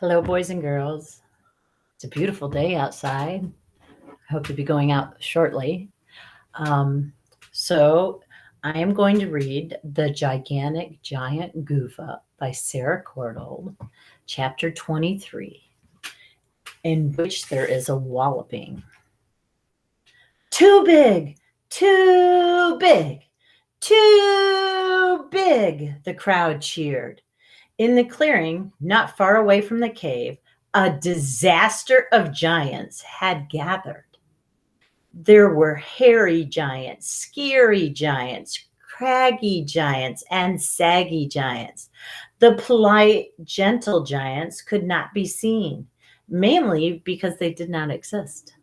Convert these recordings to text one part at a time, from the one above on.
Hello, boys and girls. It's a beautiful day outside. I hope to be going out shortly. Um, so, I am going to read The Gigantic Giant Goof-up by Sarah Courtauld, chapter 23, in which there is a walloping. Too big! Too big! Too big! The crowd cheered. In the clearing, not far away from the cave, a disaster of giants had gathered. There were hairy giants, scary giants, craggy giants, and saggy giants. The polite, gentle giants could not be seen, mainly because they did not exist.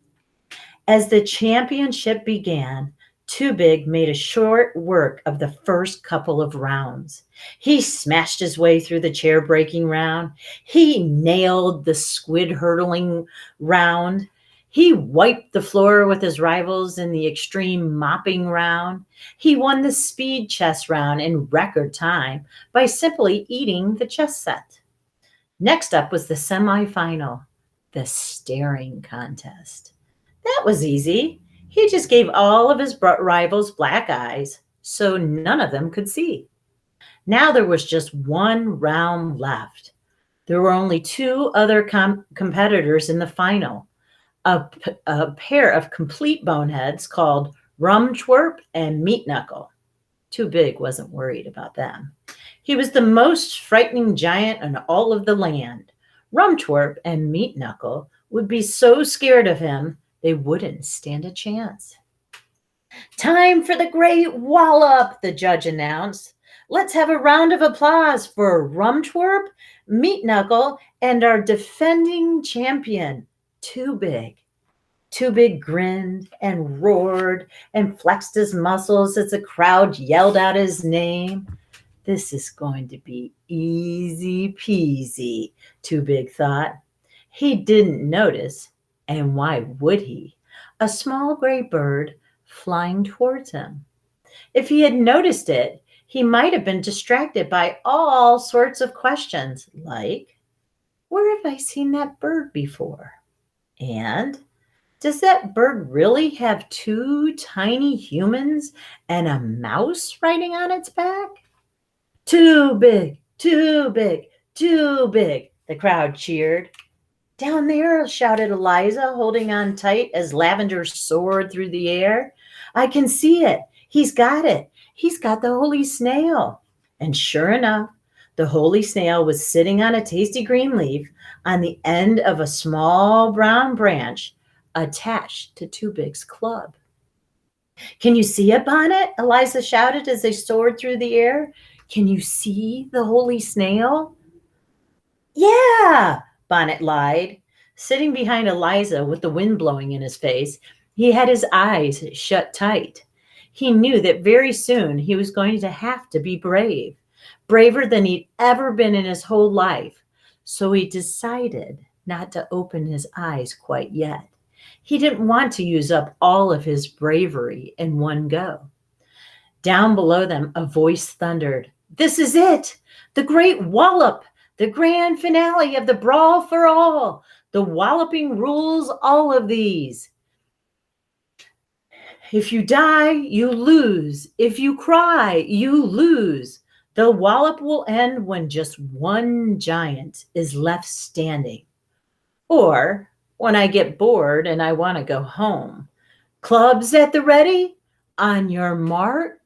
As the championship began, Too Big made a short work of the first couple of rounds. He smashed his way through the chair breaking round. He nailed the squid hurdling round. He wiped the floor with his rivals in the extreme mopping round. He won the speed chess round in record time by simply eating the chess set. Next up was the semifinal, the staring contest. That was easy. He just gave all of his rivals black eyes so none of them could see. Now there was just one round left. There were only two other competitors in the final, a pair of complete boneheads called Rum Twerp and Meat Knuckle. Too Big wasn't worried about them. He was the most frightening giant in all of the land. Rum Twerp and Meat Knuckle would be so scared of him they wouldn't stand a chance. Time for the great wallop, the judge announced. Let's have a round of applause for Rum Twerp, Meat Knuckle, and our defending champion, Too Big. Too Big grinned and roared and flexed his muscles as the crowd yelled out his name. This is going to be easy peasy, Too Big thought. He didn't notice, and why would he? A small gray bird flying towards him. If he had noticed it, he might have been distracted by all sorts of questions like, where have I seen that bird before? And does that bird really have two tiny humans and a mouse riding on its back? Too big, too big, too big, the crowd cheered. Down there, shouted Eliza, holding on tight as Lavender soared through the air. I can see it. He's got it. He's got the holy snail. And sure enough, the holy snail was sitting on a tasty green leaf on the end of a small brown branch attached to Too Big's club. Can you see it, Bonnet? Eliza shouted as they soared through the air. Can you see the holy snail? Yeah, Bonnet lied. Sitting behind Eliza with the wind blowing in his face, he had his eyes shut tight. He knew that very soon he was going to have to be brave, braver than he'd ever been in his whole life. So he decided not to open his eyes quite yet. He didn't want to use up all of his bravery in one go. Down below them, a voice thundered, "This is it! The great wallop! The grand finale of the brawl for all! The walloping rules all of these. If you die, you lose. If you cry, you lose. The wallop will end when just one giant is left standing. Or when I get bored and I want to go home. Clubs at the ready? On your mark,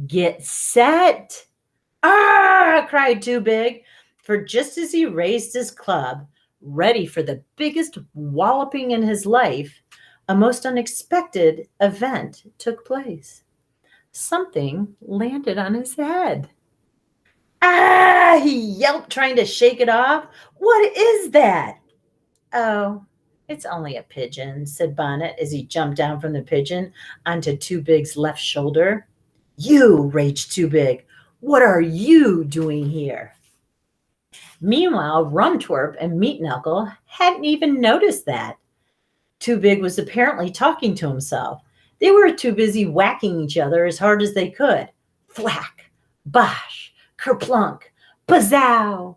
get set." "Ah!" cried Too Big, for just as he raised his club, ready for the biggest walloping in his life, a most unexpected event took place. Something landed on his head. "Ah!" he yelped, trying to shake it off. "What is that?" "Oh, it's only a pigeon," said Bonnet as he jumped down from the pigeon onto Too Big's left shoulder. "You," raged Too Big. "What are you doing here?" Meanwhile, Rum Twerp and Meat Knuckle hadn't even noticed that. Too Big was apparently talking to himself. They were too busy whacking each other as hard as they could. Thwack, bosh, kerplunk, bazzow.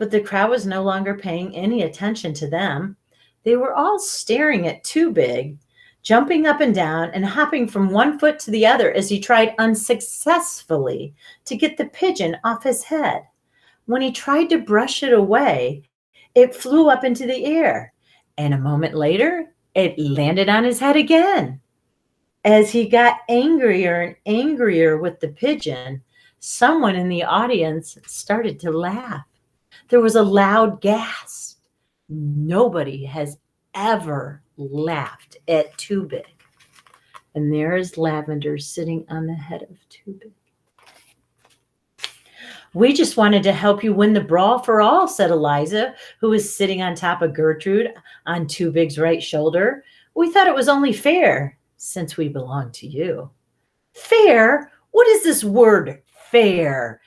But the crowd was no longer paying any attention to them. They were all staring at Too Big, jumping up and down and hopping from one foot to the other as he tried unsuccessfully to get the pigeon off his head. When he tried to brush it away, it flew up into the air, and a moment later, it landed on his head again. As he got angrier and angrier with the pigeon, someone in the audience started to laugh. There was a loud gasp. Nobody has ever laughed at Too Big. And there is Lavender sitting on the head of Too Big. We just wanted to help you win the brawl for all, said Eliza, who was sitting on top of Gertrude on Too Big's right shoulder. We thought it was only fair, since we belong to you. Fair? What is this word, fair?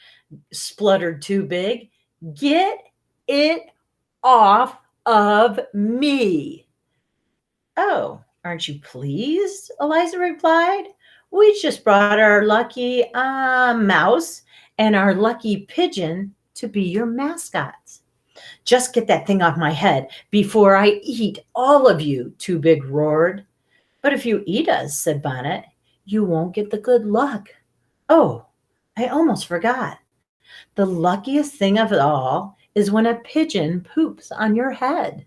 Spluttered Too Big. Get it off of me. Oh, aren't you pleased? Eliza replied. We just brought our lucky mouse and our lucky pigeon to be your mascots. Just get that thing off my head before I eat all of you, Too Big roared. But if you eat us, said Bonnet, you won't get the good luck. Oh, I almost forgot. The luckiest thing of it all is when a pigeon poops on your head.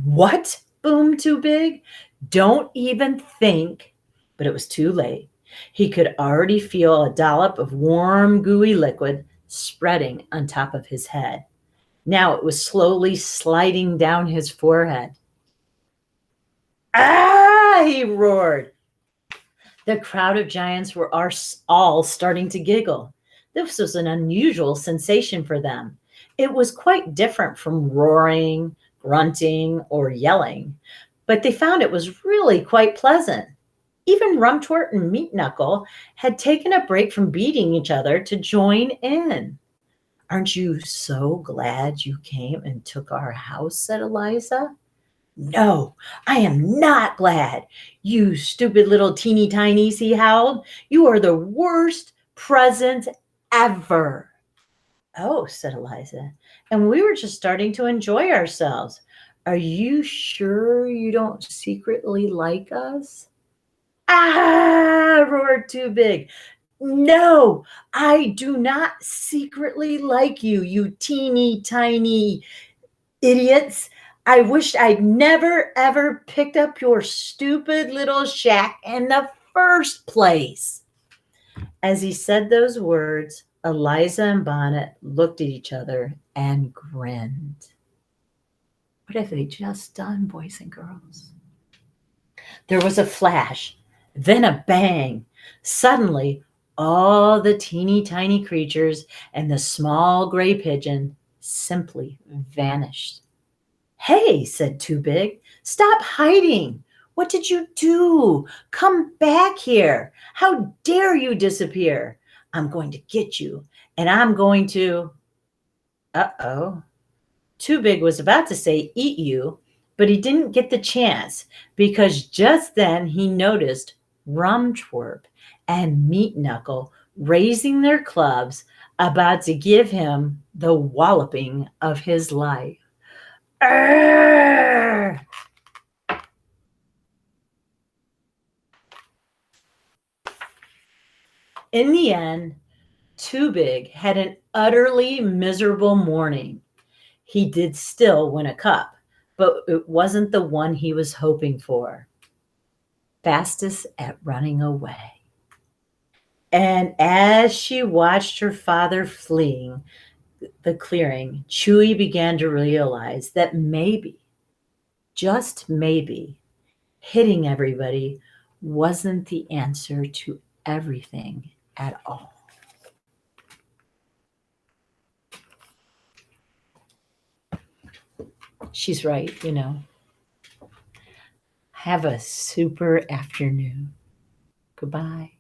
What? Boomed Too Big. Don't even think. But it was too late. He could already feel a dollop of warm, gooey liquid spreading on top of his head. Now it was slowly sliding down his forehead. Ah! He roared. The crowd of giants were all starting to giggle. This was an unusual sensation for them. It was quite different from roaring, grunting, or yelling, but they found it was really quite pleasant. Even Rumtwort and Meat Knuckle had taken a break from beating each other to join in. Aren't you so glad you came and took our house, said Eliza. No, I am not glad. You stupid little teeny tinies, he howled. You are the worst present ever. Oh, said Eliza, and we were just starting to enjoy ourselves. Are you sure you don't secretly like us? Ah, roared Too Big. No, I do not secretly like you, you teeny tiny idiots. I wish I'd never, ever picked up your stupid little shack in the first place. As he said those words, Eliza and Bonnet looked at each other and grinned. What have they just done, boys and girls? There was a flash, then a bang. Suddenly, all the teeny tiny creatures and the small gray pigeon simply vanished. Hey, said Too Big, stop hiding. What did you do? Come back here. How dare you disappear? I'm going to get you, and I'm going to... Uh-oh. Too Big was about to say eat you, but he didn't get the chance because just then he noticed Rumtwerp and Meat Knuckle raising their clubs, about to give him the walloping of his life. Arrgh! In the end, Too Big had an utterly miserable morning. He did still win a cup, but it wasn't the one he was hoping for. Fastest at running away. And as she watched her father fleeing the clearing, Chewy began to realize that maybe, just maybe, hitting everybody wasn't the answer to everything at all. She's right, you know. Have a super afternoon. Goodbye.